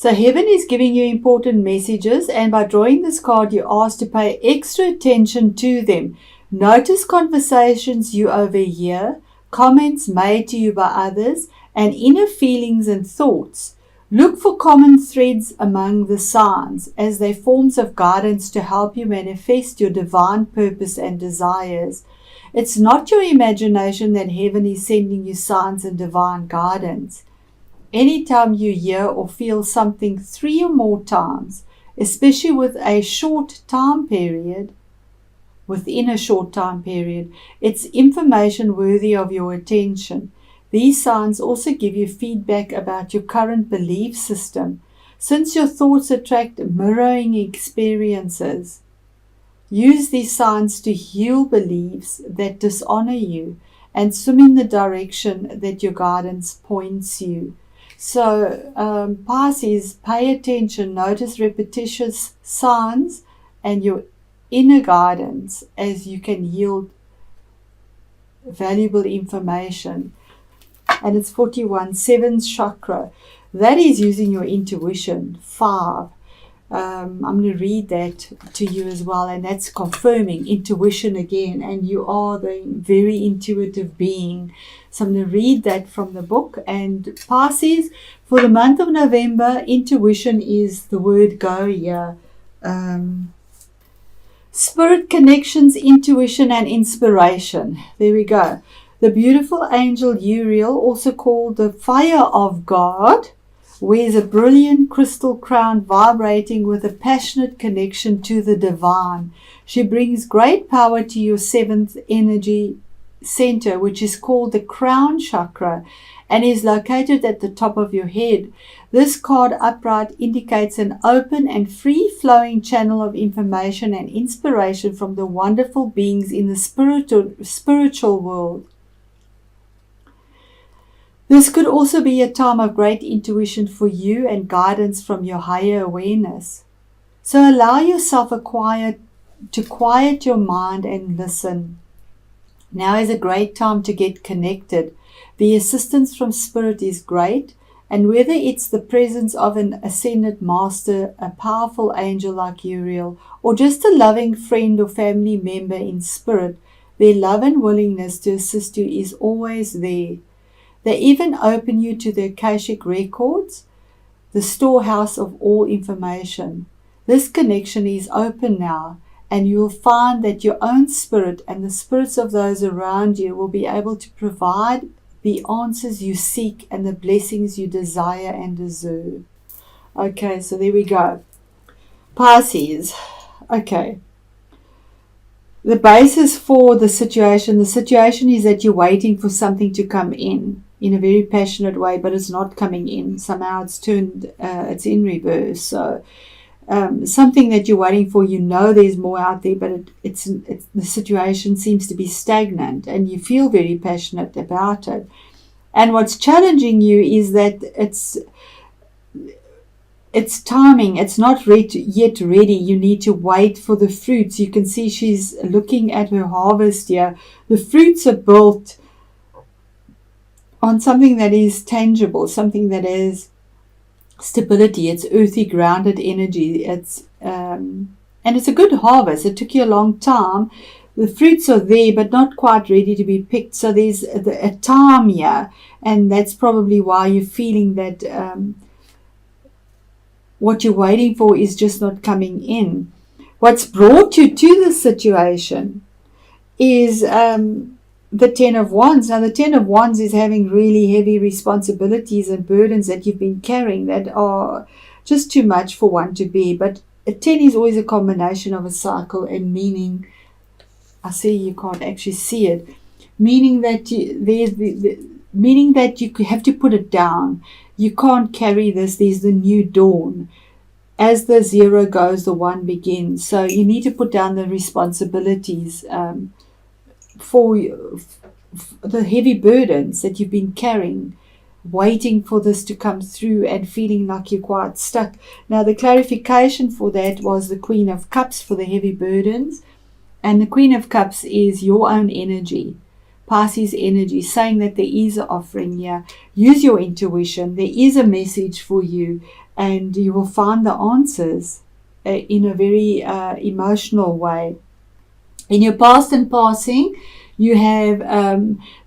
So heaven is giving you important messages, and by drawing this card, you're asked to pay extra attention to them. Notice conversations you overhear, comments made to you by others, and inner feelings and thoughts. Look for common threads among the signs, as they're forms of guidance to help you manifest your divine purpose and desires. It's not your imagination that heaven is sending you signs and divine guidance. Anytime you hear or feel something 3 or more times, especially within a short time period, it's information worthy of your attention. These signs also give you feedback about your current belief system, since your thoughts attract mirroring experiences. Use these signs to heal beliefs that dishonor you and swim in the direction that your guidance points you. So, Pisces, pay attention, notice repetitious signs and your inner guidance as you can yield valuable information. And it's 41, 7th chakra. That is using your intuition. 5. I'm going to read that to you as well, and that's confirming intuition again. And you are the very intuitive being. So I'm going to read that from the book. And Pisces, for the month of November, intuition is the word go here. Spirit connections, intuition, and inspiration. There we go. The beautiful angel Uriel, also called the fire of God, wears a brilliant crystal crown vibrating with a passionate connection to the divine. She brings great power to your 7th energy center, which is called the crown chakra and is located at the top of your head. This card upright indicates an open and free-flowing channel of information and inspiration from the wonderful beings in the spiritual world. This could also be a time of great intuition for you and guidance from your higher awareness. So allow yourself to quiet your mind and listen. Now is a great time to get connected. The assistance from Spirit is great, and whether it's the presence of an ascended master, a powerful angel like Uriel, or just a loving friend or family member in spirit, their love and willingness to assist you is always there. They even open you to the Akashic records, the storehouse of all information. This connection is open now, and you will find that your own spirit and the spirits of those around you will be able to provide the answers you seek and the blessings you desire and deserve. Okay, so there we go. Pisces. Okay. The basis for the situation is that you're waiting for something to come in a very passionate way, but it's not coming in. Somehow it's it's in reverse. So something that you're waiting for, there's more out there, but the situation seems to be stagnant and you feel very passionate about it. And what's challenging you is that it's timing. It's not yet ready. You need to wait for the fruits. You can see she's looking at her harvest here. The fruits are built on something that is tangible, something that is stability. It's earthy, grounded energy. And it's a good harvest. It took you a long time. The fruits are there, but not quite ready to be picked. So there's a time here, and that's probably why you're feeling that what you're waiting for is just not coming in. What's brought you to this situation is the 10 of Wands. Now, the 10 of Wands is having really heavy responsibilities and burdens that you've been carrying that are just too much for one to bear. But a 10 is always a combination of a cycle and meaning. I see you can't actually see it. Meaning that you have to put it down. You can't carry this. There's the new dawn. As the 0 goes, the 1 begins. So you need to put down the responsibilities for the heavy burdens that you've been carrying, waiting for this to come through and feeling like you're quite stuck. Now, the clarification for that was the Queen of Cups for the heavy burdens. And the Queen of Cups is your own energy. Pisces energy, saying that there is an offering here. Use your intuition. There is a message for you, and you will find the answers in a very emotional way. In your past and passing, you have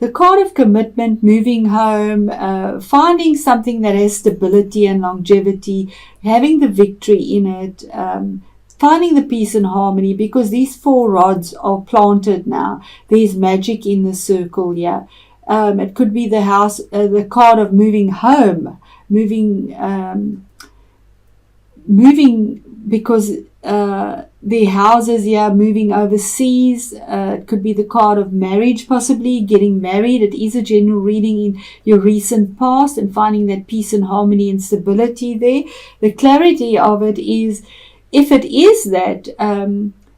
the card of commitment, moving home, finding something that has stability and longevity, having the victory in it, finding the peace and harmony, because these 4 rods are planted now. There's magic in the circle here. It could be the house, the card of moving home, moving because the houses here, moving overseas. It could be the card of marriage, possibly getting married. It is a general reading in your recent past and finding that peace and harmony and stability there. The clarity of it is, if it is that,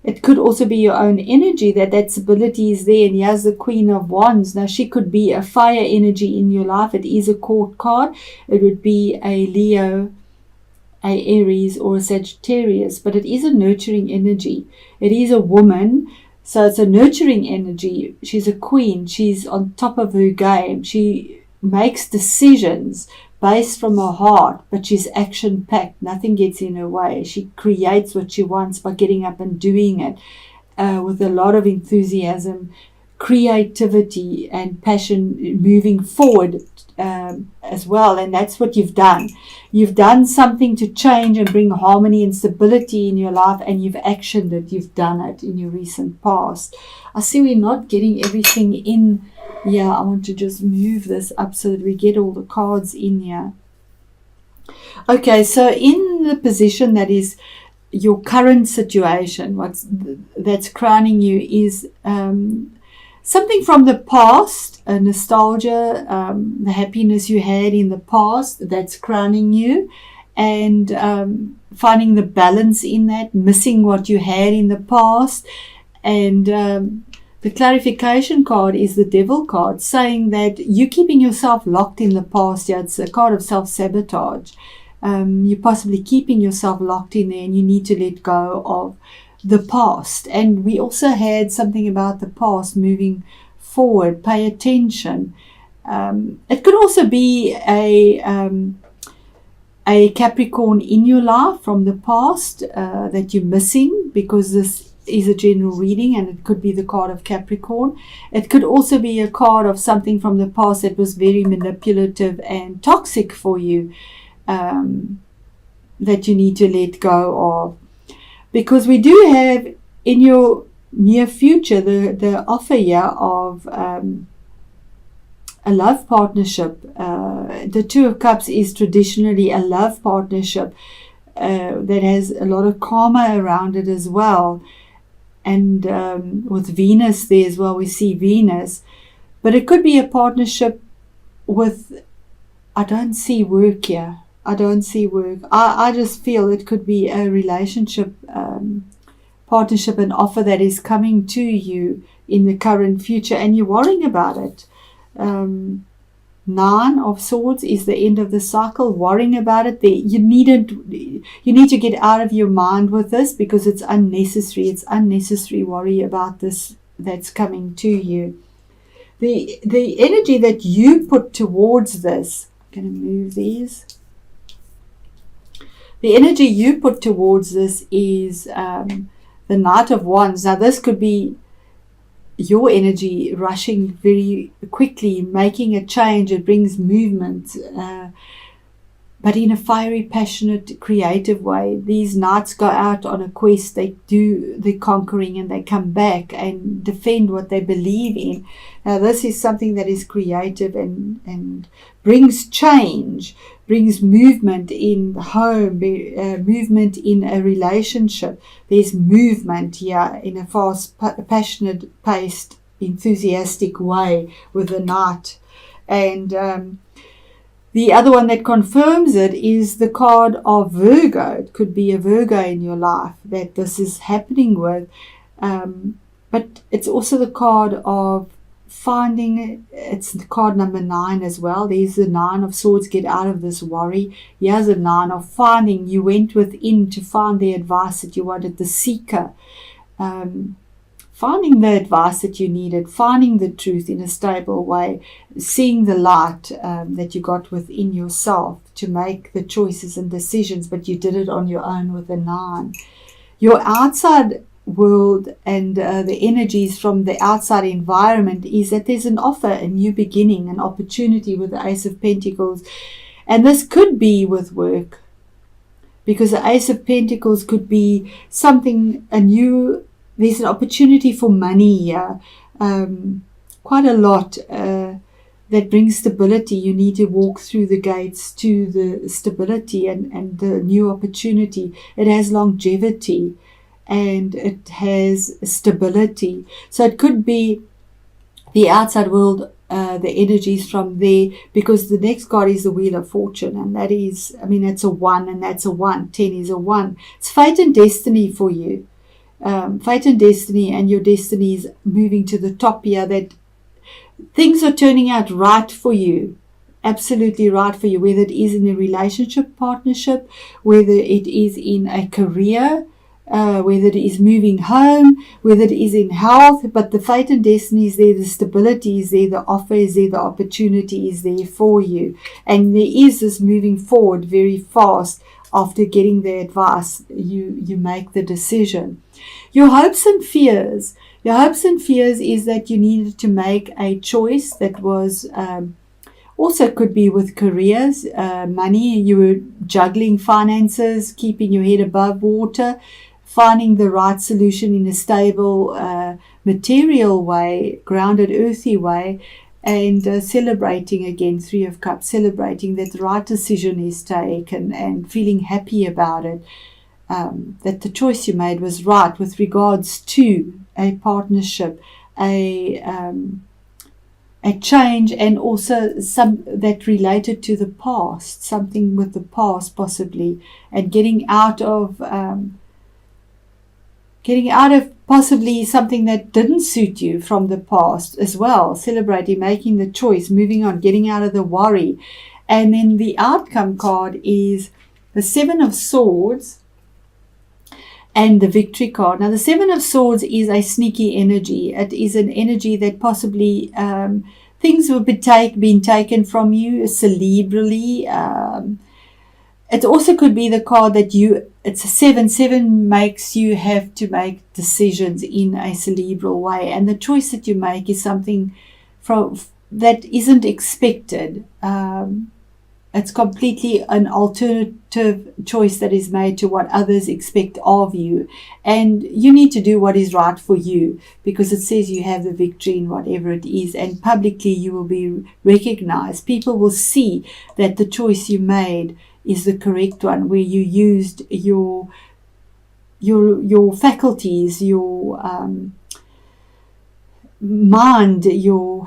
it could also be your own energy, that stability is there. And here's the Queen of Wands. Now, she could be a fire energy in your life. It is a court card. It would be a Leo, a Aries, or a Sagittarius, but it is a nurturing energy. It is a woman, so it's a nurturing energy. She's a queen. She's on top of her game. She makes decisions based from her heart, but she's action-packed. Nothing gets in her way. She creates what she wants by getting up and doing it with a lot of enthusiasm, creativity, and passion, moving forward as well. And that's what you've done. You've done something to change and bring harmony and stability in your life, and you've actioned it. You've done it in your recent past. I see we're not getting everything in. Yeah, I want to just move this up so that we get all the cards in here. Okay, so in the position that is your current situation, that's crowning you is something from the past, a nostalgia, the happiness you had in the past, that's crowning you, and finding the balance in that, missing what you had in the past. And the clarification card is the Devil card, saying that you're keeping yourself locked in the past. Yeah, it's a card of self-sabotage. You're possibly keeping yourself locked in there, and you need to let go of the past. And we also had something about the past moving forward. Pay attention. It could also be a Capricorn in your life from the past that you're missing, because this is a general reading, and it could be the card of Capricorn. It could also be a card of something from the past that was very manipulative and toxic for you, that you need to let go of. Because we do have in your near future the offer here of a love partnership. The Two of Cups is traditionally a love partnership that has a lot of karma around it as well. And with Venus there as well, we see Venus. But it could be a partnership with, I don't see work here. I don't see work. I just feel it could be a relationship, partnership, an offer that is coming to you in the current future, and you're worrying about it. 9 of Swords is the end of the cycle, worrying about it. You need to get out of your mind with this, because it's unnecessary. It's unnecessary worry about this that's coming to you. The energy that you put towards this, I'm going to move these. The energy you put towards this is the Knight of Wands. Now this could be your energy rushing very quickly, making a change. It brings movement, but in a fiery, passionate, creative way. These knights go out on a quest. They do the conquering, and they come back and defend what they believe in. Now this is something that is creative and brings change, brings movement in the home, movement in a relationship. There's movement here in a fast, passionate, paced, enthusiastic way with the Knight. And the other one that confirms it is the card of Virgo. It could be a Virgo in your life that this is happening with. But it's also the card of finding, it's the card number 9 as well. There's the 9 of Swords. Get out of this worry. Here's the 9 of finding. You went within to find the advice that you wanted, the seeker. finding the advice that you needed, finding the truth in a stable way, seeing the light that you got within yourself to make the choices and decisions, but you did it on your own with a 9. Your outside world and the energies from the outside environment is that there's an offer, a new beginning, an opportunity with the Ace of Pentacles. And this could be with work, because the Ace of Pentacles could be something, there's an opportunity for money here, quite a lot that brings stability. You need to walk through the gates to the stability and the new opportunity. It has longevity and it has stability. So it could be the outside world, the energies from there, because the next card is the Wheel of Fortune, and that is, it's a 1, and that's a 1. 10 is a 1. It's fate and destiny for you. Fate and destiny, and your destiny is moving to the top here, that things are turning out right for you, absolutely right for you, whether it is in a relationship, partnership, whether it is in a career, whether it is moving home, whether it is in health. But the fate and destiny is there, the stability is there, the offer is there, the opportunity is there for you, and there is this moving forward very fast. After getting the advice, you make the decision. Your hopes and fears. Your hopes and fears is that you needed to make a choice that was, also could be with careers, money. You were juggling finances, keeping your head above water, finding the right solution in a stable, material way, grounded, earthy way, and celebrating again, 3 of Cups, celebrating that the right decision is taken and feeling happy about it, that the choice you made was right with regards to a partnership, a change, and also some that related to the past, something with the past possibly, and getting out of possibly something that didn't suit you from the past as well. Celebrating, making the choice, moving on, getting out of the worry. And then the outcome card is the 7 of Swords and the Victory card. Now the 7 of Swords is a sneaky energy. It is an energy that possibly things will be being taken from you cerebrally. It also could be the card that it's a 7. 7 makes you have to make decisions in a cerebral way. And the choice that you make is something that isn't expected. It's completely an alternative choice that is made to what others expect of you. And you need to do what is right for you, because it says you have the victory in whatever it is. And publicly you will be recognized. People will see that the choice you made is the correct one, where you used your faculties, your mind, your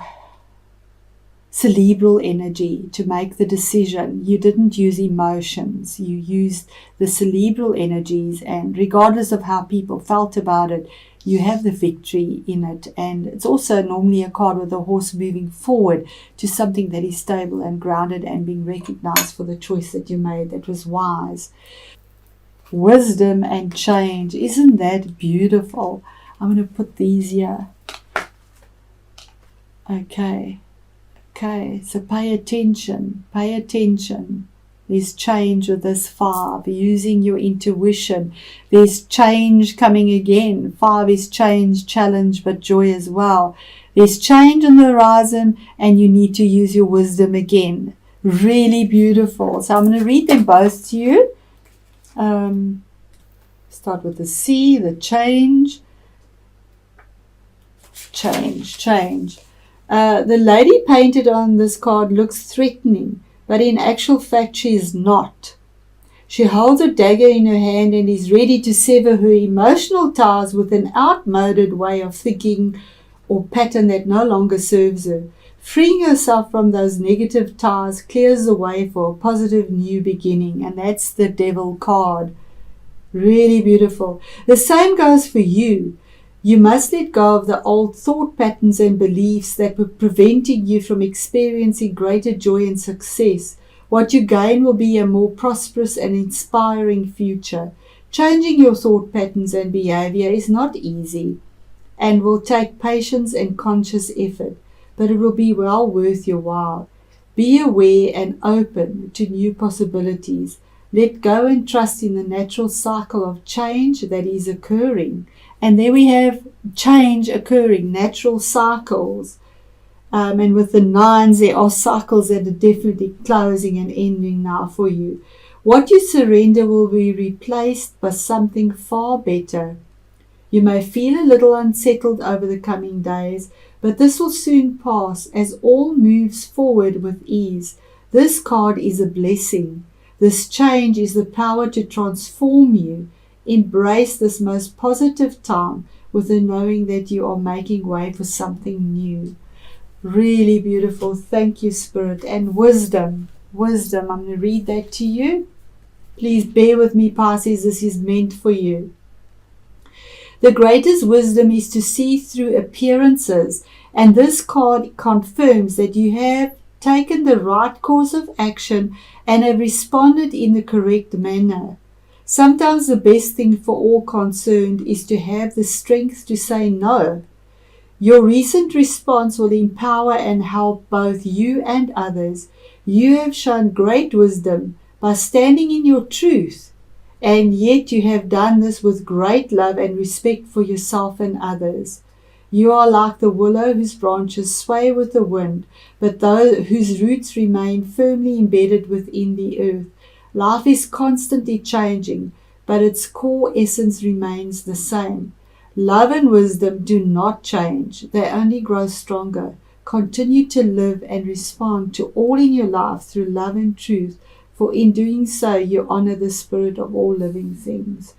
cerebral energy to make the decision. You didn't use emotions. You used the cerebral energies, and regardless of how people felt about it, you have the victory in it. And it's also normally a card with a horse moving forward to something that is stable and grounded and being recognized for the choice that you made that was wise. Wisdom and change. Isn't that beautiful? I'm going to put these here. Okay, so pay attention. There's change with this 5, using your intuition. There's change coming again. 5 is change, challenge, but joy as well. There's change on the horizon, and you need to use your wisdom again. Really beautiful. So I'm going to read them both to you. Start with the C, the change. The lady painted on this card looks threatening, but in actual fact she is not. She holds a dagger in her hand and is ready to sever her emotional ties with an outmoded way of thinking or pattern that no longer serves her. Freeing herself from those negative ties clears the way for a positive new beginning, and that's the Devil card. Really beautiful. The same goes for you. You must let go of the old thought patterns and beliefs that were preventing you from experiencing greater joy and success. What you gain will be a more prosperous and inspiring future. Changing your thought patterns and behavior is not easy, and will take patience and conscious effort, but it will be well worth your while. Be aware and open to new possibilities. Let go and trust in the natural cycle of change that is occurring. And there we have change occurring, natural cycles. And with the nines, there are cycles that are definitely closing and ending now for you. What you surrender will be replaced by something far better. You may feel a little unsettled over the coming days, but this will soon pass as all moves forward with ease. This card is a blessing. This change is the power to transform you. Embrace this most positive time with the knowing that you are making way for something new. Really beautiful. Thank you, Spirit. And wisdom. Wisdom. I'm going to read that to you. Please bear with me, Pisces. This is meant for you. The greatest wisdom is to see through appearances, and this card confirms that you have taken the right course of action and have responded in the correct manner. Sometimes the best thing for all concerned is to have the strength to say no. Your recent response will empower and help both you and others. You have shown great wisdom by standing in your truth, and yet you have done this with great love and respect for yourself and others. You are like the willow whose branches sway with the wind, but those whose roots remain firmly embedded within the earth. Life is constantly changing, but its core essence remains the same. Love and wisdom do not change. They only grow stronger. Continue to live and respond to all in your life through love and truth, for in doing so you honor the spirit of all living things.